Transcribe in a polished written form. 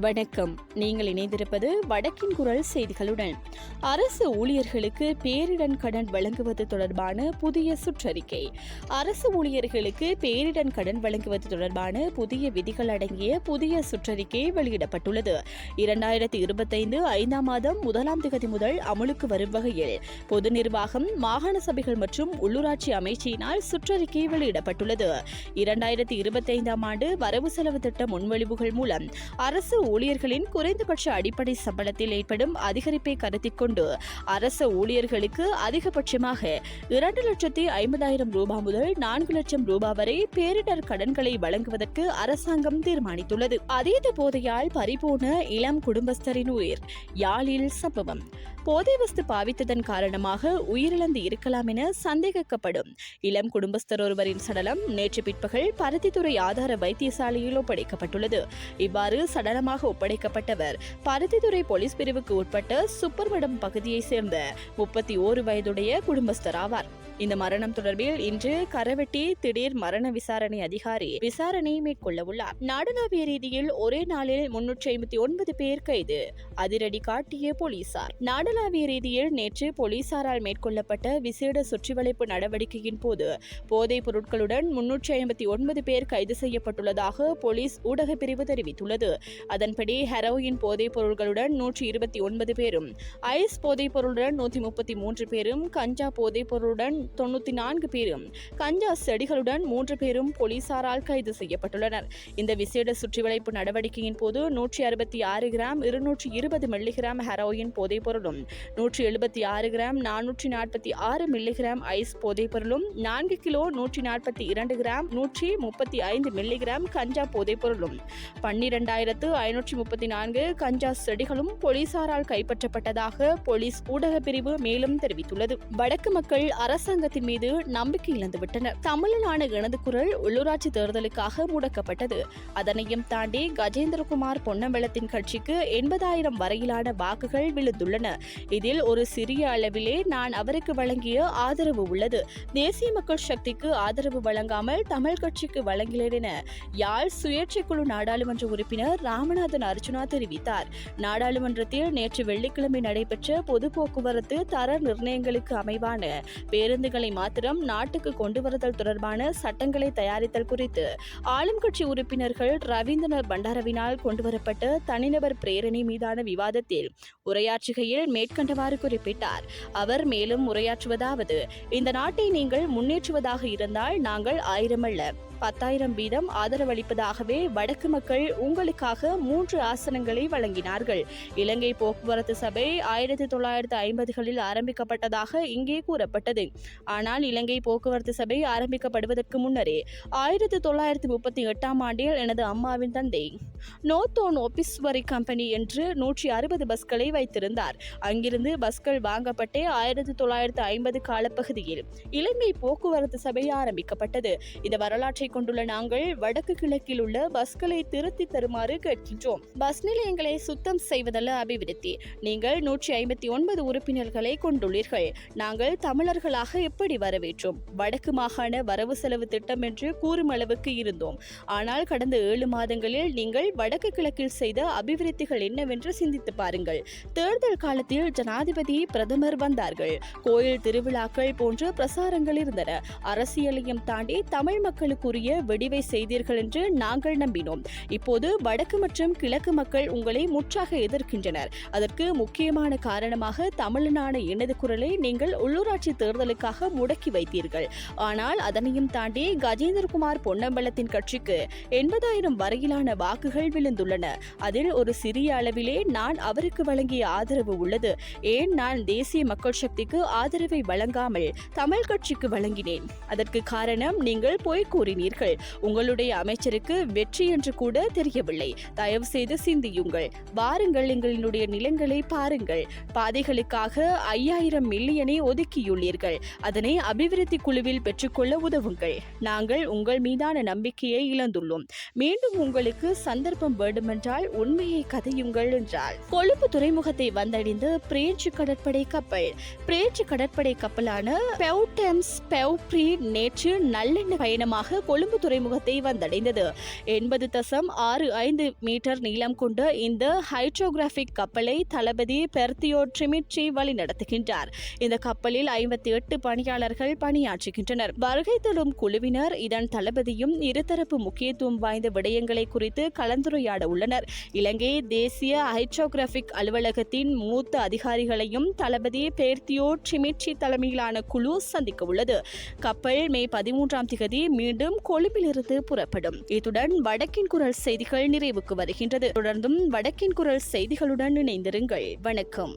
வணக்கம். நீங்கள் இணைந்திருப்பது வடக்கின் குரல் செய்திகளுடன். அரசு ஊழியர்களுக்கு பேரிடர் கடன் வழங்குவது தொடர்பான புதிய சுற்றறிக்கை. அரசு ஊழியர்களுக்கு பேரிடர் கடன் வழங்குவது தொடர்பான புதிய விதிகள் அடங்கிய புதிய சுற்றறிக்கை வெளியிடப்பட்டுள்ளது. 2025 5ஆம் மாதம் 1ஆம் தேதி முதல் அமலுக்கு வரும் வகையில் பொது நிர்வாகம், மாகாண சபைகள் மற்றும் உள்ளூராட்சி அமைச்சினால் சுற்றறிக்கை வெளியிடப்பட்டுள்ளது. 2025ஆம் ஆண்டு வரவு செலவு திட்ட முன்மொழிவுகள் மூலம் அரசு ஊழியர்களின் குறைந்தபட்ச அடிப்படை சம்பளத்தில் ஏற்படும் அதிகரிப்பை கருத்தில் கொண்டு அரசு ஊழியர்களுக்கு அதிகபட்சமாக 2,50,000 ரூபாய் முதல் 4 லட்சம் ரூபாய் வரை பேரிடர் கடன்களை வழங்குவதற்கு அரசாங்கம் தீர்மானித்துள்ளது. அதீத போதையால் பறிபோன இளம் குடும்பஸ்தரின் உயிர். யாழில் சம்பவம். போதை வஸ்து பாவித்ததன் காரணமாக உயிரிழந்து இருக்கலாம் என சந்தேகிக்கப்படும் இளம் குடும்பஸ்தர் ஒருவரின் சடலம் நேற்று பிற்பகல் பருத்தித்துறை ஆதார வைத்தியசாலையில் ஒப்படைக்கப்பட்டுள்ளது. இவ்வாறு சடலமாக ஒப்படைக்கப்பட்டவர் பருத்தித்துறை போலீஸ் பிரிவுக்கு உட்பட்ட சுப்பர்மடம் பகுதியைச் சேர்ந்த 31 வயதுடைய குடும்பஸ்தர் ஆவார். இந்த மரணம் தொடர்பில் இன்று கரவெட்டி திடீர் மரண விசாரணை அதிகாரி விசாரணை மேற்கொள்ள உள்ளார். நாடளாவிய ரீதியில் ஒரே நாளில் 359 பேர் கைது. அதிரடி காட்டிய போலீசார். நாடளாவிய ரீதியில் நேற்று போலீசாரால் மேற்கொள்ளப்பட்ட விசேட சுற்றிவளைப்பு நடவடிக்கையின் போது போதைப் பொருட்களுடன் 359 பேர் கைது செய்யப்பட்டுள்ளதாக போலீஸ் ஊடக பிரிவு தெரிவித்துள்ளது. அதன்படி ஹெரோயின் போதைப் பொருட்களுடன் 129 பேரும், ஐஸ் போதைப் பொருளுடன் 133 பேரும், கஞ்சா போதைப் பொருளுடன் 94 பேரும், கஞ்சா செடிகளுடன் 3 பேரும் போலீசாரால் கைது செய்யப்பட்டுள்ளனர். இந்த விசேட சுற்றிவளைப்பு நடவடிக்கையின் போது 166 கிராம் 220 மில்லிகிராம் ஹெரோயின் போதைப் பொருளும், 176 கிராம் 446 மில்லிகிராம் ஐஸ் போதைப் பொருளும், 4 கிலோ 142 கிராம் 135 மில்லிகிராம் கஞ்சா போதைப் பொருளும், 12,534 கஞ்சா செடிகளும் போலீசாரால் கைப்பற்றப்பட்டதாக போலீஸ் ஊடக பிரிவு மேலும் தெரிவித்துள்ளது. வடக்கு மக்கள் அரசாங்கத்தின் மீது நம்பிக்கை இழந்துவிட்டனர். தமிழனான எனது குரல் உள்ளூராட்சி தேர்தலுக்காக முடக்கப்பட்டது. அதனையும் தாண்டி கஜேந்திரகுமார் பொன்னம்பலத்தின் கட்சிக்கு 80,000 வரையிலான வாக்குகள் விழுந்துள்ளன. இதில் ஒரு சிறிய அளவிலே நான் அவருக்கு வழங்கிய ஆதரவு உள்ளது. தேசிய மக்கள் சக்திக்கு ஆதரவு வழங்காமல் தமிழ் கட்சிக்கு வழங்கினேன் என யாழ் சுயேட்சை குழு நாடாளுமன்ற உறுப்பினர் ராமநாதன் அர்ஜுனா தெரிவித்தார். நாடாளுமன்றத்தில் நேற்று வெள்ளிக்கிழமை நடைபெற்ற பொது போக்குவரத்து தர நிர்ணயங்களுக்கு அமைவான பேருந்துகளை மாத்திரம் நாட்டுக்கு கொண்டு வருதல் தொடர்பான சட்டங்களை தயாரித்தல் குறித்து ஆளும் கட்சி உறுப்பினர்கள் ரவீந்திரநாத் பண்டாரவினால் கொண்டுவரப்பட்ட தனிநபர் பிரேரணை மீதான விவாதத்தில் உரையாற்றுகையில் மேற்கண்டவாறு குறிப்பிட்டார். அவர் மேலும் உரையாற்றுவதாவது: இந்த நாட்டை நீங்கள் முன்னேற்றுவதாக இருந்தால் நாங்கள் 1000 அல்ல 10,000 வீதம் ஆதரவளிப்பதாகவே வடக்கு மக்கள் உங்களுக்காக 3 ஆசனங்களை வழங்கினார்கள். இலங்கை போக்குவரத்து சபை 1950களில் ஆரம்பிக்கப்பட்டதாக இங்கே கூறப்பட்டது. ஆனால் இலங்கை போக்குவரத்து சபை ஆரம்பிக்கப்படுவதற்கு முன்னரே 1938ஆம் ஆண்டில் எனது அம்மாவின் தந்தை நோத்தோன் ஒபிஸ்வரி கம்பெனி என்று 160 பஸ்களை வைத்திருந்தார். அங்கிருந்து பஸ்கள் வாங்கப்பட்டே 1950 காலப்பகுதியில் இலங்கை போக்குவரத்து சபை ஆரம்பிக்கப்பட்டது. இந்த வரலாற்றை கொண்டுள்ள நாங்கள் வடக்கு கிழக்கில் உள்ள பஸ்களை திருத்தி தருமாறு கேட்கின்றோம். பஸ் நிலையங்களை சுத்தம் செய்வதல்ல அபிவிருத்தி. நீங்கள் 159 உறுப்பினர்களை கொண்டுள்ளீர்கள். நாங்கள் தமிழர்களாக எப்படி வரவேற்றோம்? வடக்கு மாகாண வரவு செலவு திட்டம் என்று கூறும் அளவுக்கு இருந்தோம். ஆனால் கடந்த 7 மாதங்களில் நீங்கள் வடக்கு கிழக்கில் செய்த அபிவிருத்திகள் என்னவென்று சிந்தித்து பாருங்கள். தேர்தல் காலத்தில் ஜனாதிபதி, பிரதமர் வந்தார்கள். கோயில் திருவிழாக்கள் போன்ற பிரசாரங்கள் இருந்தன. அரசியலையும் தாண்டி தமிழ் மக்களுக்குரிய வெடிவை செய்தீர்கள் என்று நாங்கள் நம்பினோம். இப்போது வடக்கு மற்றும் கிழக்கு மக்கள் உங்களை முற்றாக எதிர்க்கின்றனர். அதற்கு முக்கியமான காரணமாக தமிழனான எனது குரலை நீங்கள் உள்ளூராட்சி தேர்தலுக்காக முடக்கி வைத்தீர்கள். ஆனால் அதனையும் தாண்டி கஜேந்திரகுமார் பொன்னம்பலத்தின் கட்சிக்கு 80,000 வரையிலான வாக்குகள் விழுந்துள்ளன. அதில் ஒரு சிறிய அளவிலே நான் அவருக்கு வழங்கிய ஆதரவு உள்ளது. ஏன் நான் தேசிய மக்கள் சக்திக்கு ஆதரவை வழங்காமல் தமிழ் கட்சிக்கு வழங்கினேன்? அதற்கு காரணம் நீங்கள் பொய் கூறினீர்கள். உங்களுடைய அமைச்சருக்கு வெற்றி என்று கூட தெரியவில்லை. தயவு செய்து சிந்தியுங்கள். வாருங்கள், எங்களுடைய நிலங்களை பாருங்கள். பாதைகளுக்காக 5,000 மில்லியனை ஒதுக்கியுள்ளீர்கள். அதனை அபிவிருத்தி குழுவில் பெற்றுக்கொள்ள உதவுங்கள். நாங்கள் உங்கள் மீதான நம்பிக்கையை இழந்துள்ளோம். மீண்டும் உங்களுக்கு சந்தர்ப்பம் வேண்டுமென்றால் உண்மையை கதையுங்கள் என்றார். கொழும்பு துறைமுகத்தை வந்தடைந்த பிரெஞ்சு கடற்படை கப்பல். பிரெஞ்சு கடற்படை கப்பலான பெவ்டெம்ஸ் பெவ்ப்ரி நேற்று நல்லெண்ணெய் பயணமாக கொழும்பு துறைமுகத்தை வந்தடைந்தது. 80.65 மீட்டர் நீளம் கொண்ட இந்த ஹைட்ரோகிராபிக் கப்பலை தளபதி பெர்த்தியோ ட்ரிமிட்ரி வழிநடத்துகின்றார். இந்த கப்பலில் 58 பணியாளர்கள் பணியாற்றுகின்றனர். வருகை தரும் குழுவினர் இதன் தளபதியும் இருதரப்பு முக்கியத்துவம் வாய்ந்த விடயங்களை குறித்து கலந்துரையாட உள்ளனர். இலங்கை தேசிய ஹைட்ரோகிராபிக் அலுவலகத்தின் மூத்த அதிகாரிகளையும் தளபதி பெர்த்தியோ ட்ரிமிட்ரி தலைமையிலான குழு சந்திக்க உள்ளது. கப்பல் மே 13ஆம் தேதி மீண்டும் கொழும்பிலிருந்து புறப்படும். இத்துடன் வடக்கின் குரல் செய்திகள் நிறைவுக்கு வருகின்றது. தொடர்ந்தும் வடக்கின் குரல் செய்திகளுடன் இணைந்திருங்கள். வணக்கம்.